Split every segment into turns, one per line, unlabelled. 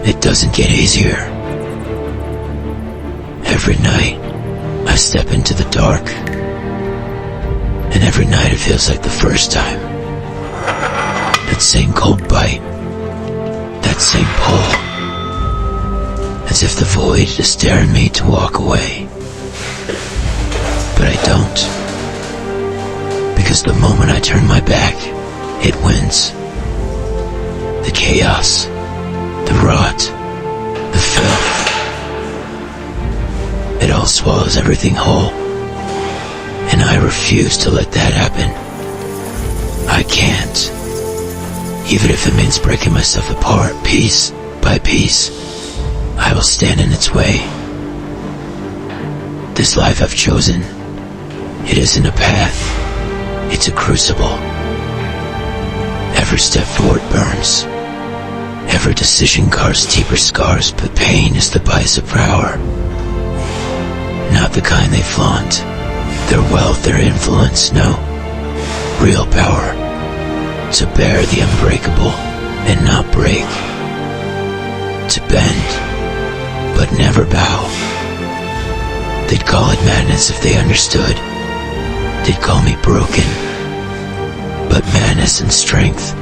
It doesn't get easier. Every night, I step into the dark, and every night it feels like the first time. That same cold bite, that same pull, as if the void is daring me to walk away. But I don't, because the moment I turn my back, it wins. The chaos, the rot, the filth, it all swallows everything whole, and I refuse to let that happen. I can't, even if it means breaking myself apart piece by piece. I will stand in its way. This life I've chosen, it isn't a path, it's a crucible. Every step forward burns. Every decision carves deeper scars, but pain is the price of power. Not the kind they flaunt, their wealth, their influence, no. Real power, to bear the unbreakable and not break. To bend, but never bow. They'd call it madness if they understood. They'd call me broken. But madness and strength,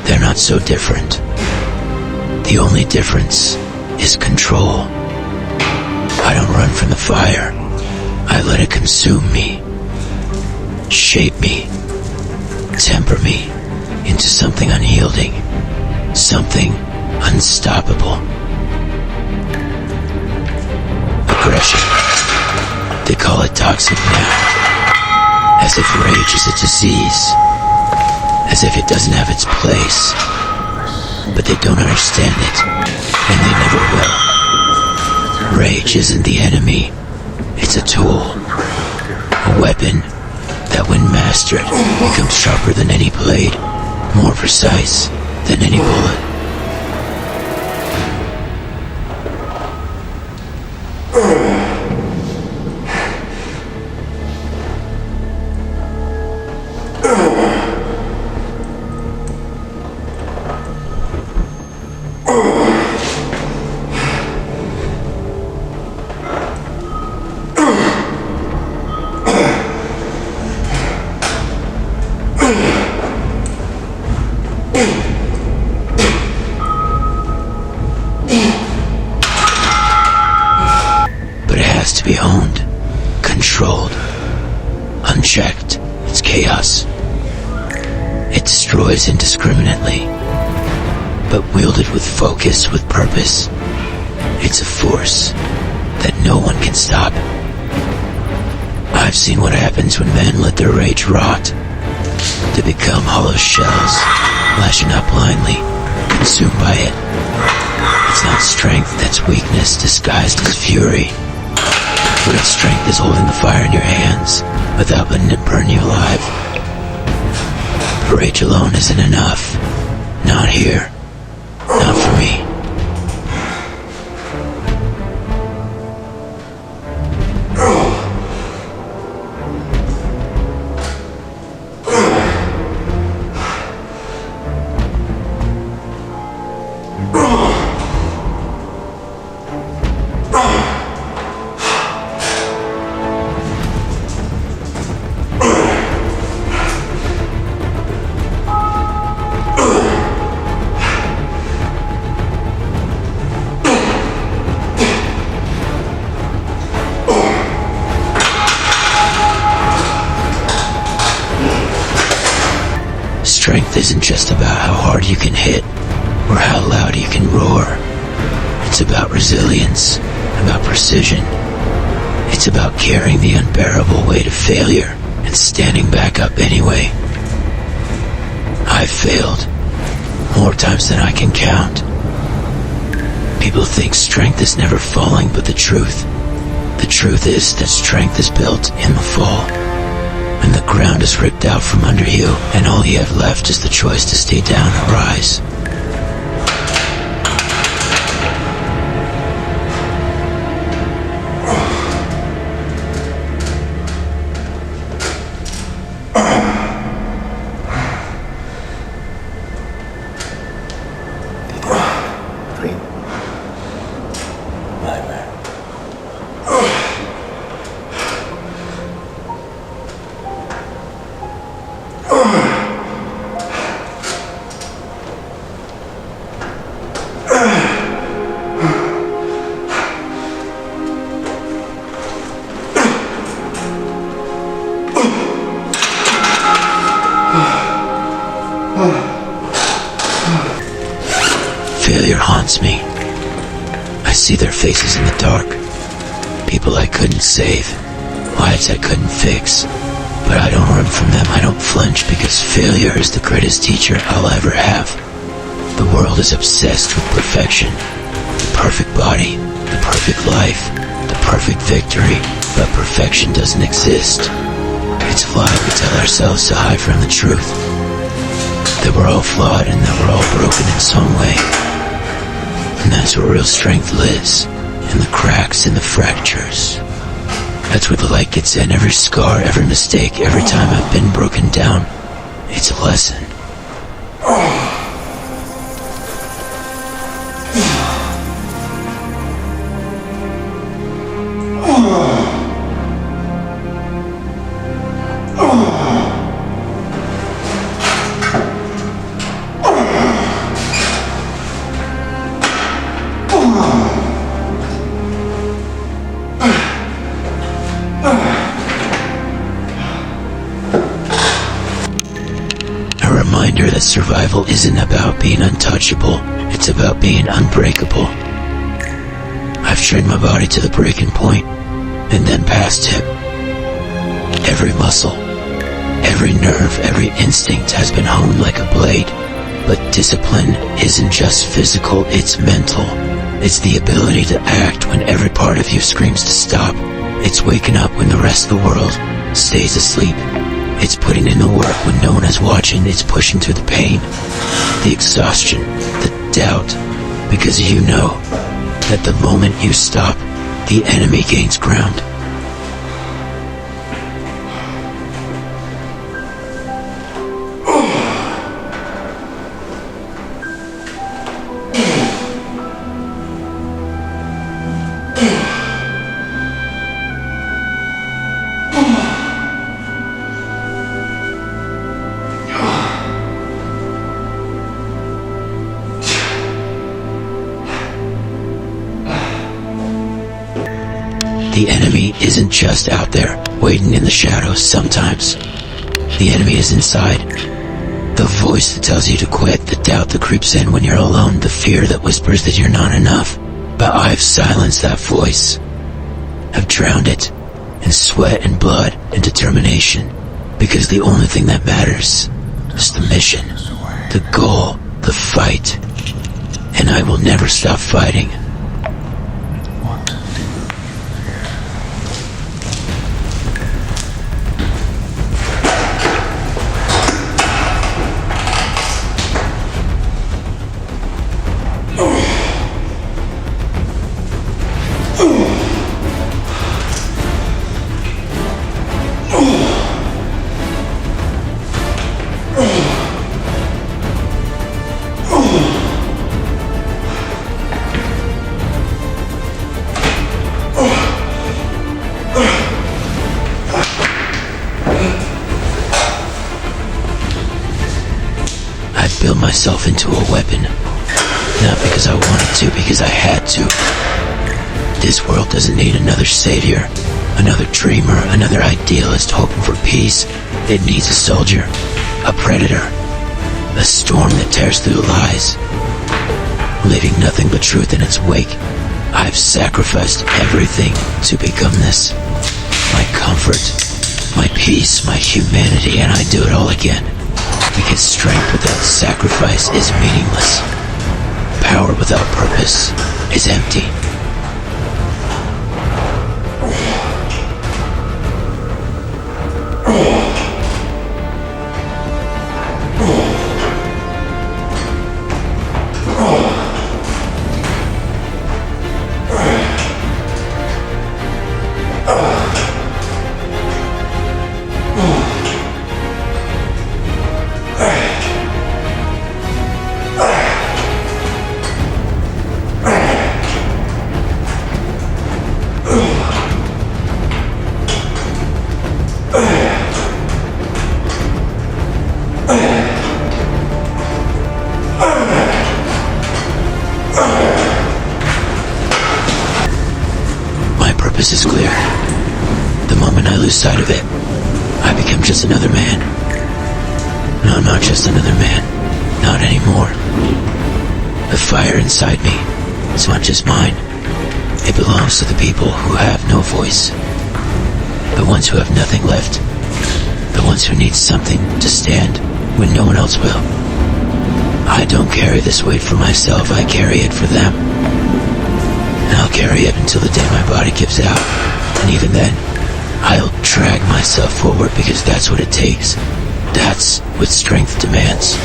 they're not so different. The only difference is control. I don't run from the fire. I let it consume me, shape me, temper me into something unyielding, something unstoppable. Aggression, they call it toxic now, as if rage is a disease, as if it doesn't have its place. But they don't understand it, and they never will. Rage isn't the enemy, it's a tool, a weapon that when mastered becomes sharper than any blade, more precise than any bullet. To be owned, controlled, unchecked. It's chaos. It destroys indiscriminately, but wielded with focus, with purpose, it's a force that no one can stop. I've seen what happens when men let their rage rot. They become hollow shells, lashing out blindly, consumed by it. It's not strength, that's weakness disguised as fury. Real strength is holding the fire in your hands without letting it burn you alive. Rage alone isn't enough. Not here. Not for me. Strength isn't just about how hard you can hit or how loud you can roar. It's about resilience, about precision. It's about carrying the unbearable weight of failure and standing back up anyway. I've failed more times than I can count. People think strength is never falling, but the truth is that strength is built in the fall. When the ground is ripped out from under you, and all you have left is the choice to stay down or rise.
Three.
Failure haunts me. I see their faces in the dark. People I couldn't save, lives I couldn't fix. But I don't run from them, I don't flinch, because failure is the greatest teacher I'll ever have. The world is obsessed with perfection. The perfect body, the perfect life, the perfect victory, but perfection doesn't exist. It's a lie we tell ourselves to hide from the truth. That we're all flawed and that we're all broken in some way. And that's where real strength lives, in the cracks and the fractures. That's where the light gets in. Every scar, every mistake, every time I've been broken down, it's a lesson. Reminder that survival isn't about being untouchable, it's about being unbreakable. I've trained my body to the breaking point, and then past it. Every muscle, every nerve, every instinct has been honed like a blade. But discipline isn't just physical, it's mental. It's the ability to act when every part of you screams to stop. It's waking up when the rest of the world stays asleep. It's putting in the work when no one is watching. It's pushing through the pain, the exhaustion, the doubt, because you know that the moment you stop, the enemy gains ground. The enemy isn't just out there, waiting in the shadows sometimes. The enemy is inside. The voice that tells you to quit, the doubt that creeps in when you're alone, the fear that whispers that you're not enough. But I've silenced that voice. I've drowned it in sweat and blood and determination. Because the only thing that matters is the mission, the goal, the fight. And I will never stop fighting. Build myself into a weapon. Not because I wanted to, because I had to. This world doesn't need another savior, another dreamer, another idealist hoping for peace. It needs a soldier, a predator, a storm that tears through lies, leaving nothing but truth in its wake. I've sacrificed everything to become this. My comfort, my peace, my humanity, and I do it all again. Because strength without sacrifice is meaningless. Power without purpose is empty. Purpose is clear. The moment I lose sight of it, I become just another man. No, I'm not just another man. Not anymore. The fire inside me is not just mine. It belongs to the people who have no voice. The ones who have nothing left. The ones who need something to stand when no one else will. I don't carry this weight for myself, I carry it for them. And I'll carry it until the day my body gives out. And even then, I'll drag myself forward because that's what it takes. That's what strength demands.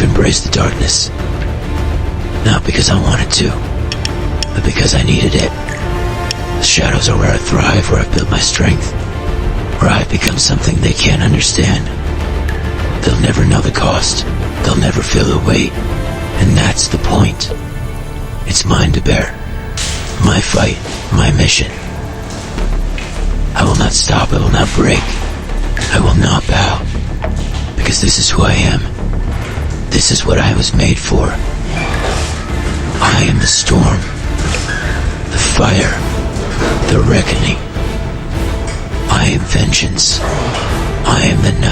Embrace the darkness. Not because I wanted to, but because I needed it. The shadows are where I thrive, where I've built my strength, where I've become something they can't understand. They'll never know the cost. They'll never feel the weight. And that's the point. It's mine to bear. My fight, my mission. I will not stop, I will not break. I will not bow. Because this is who I am. This is what I was made for. I am the storm, the fire, the reckoning. I am vengeance. I am the night.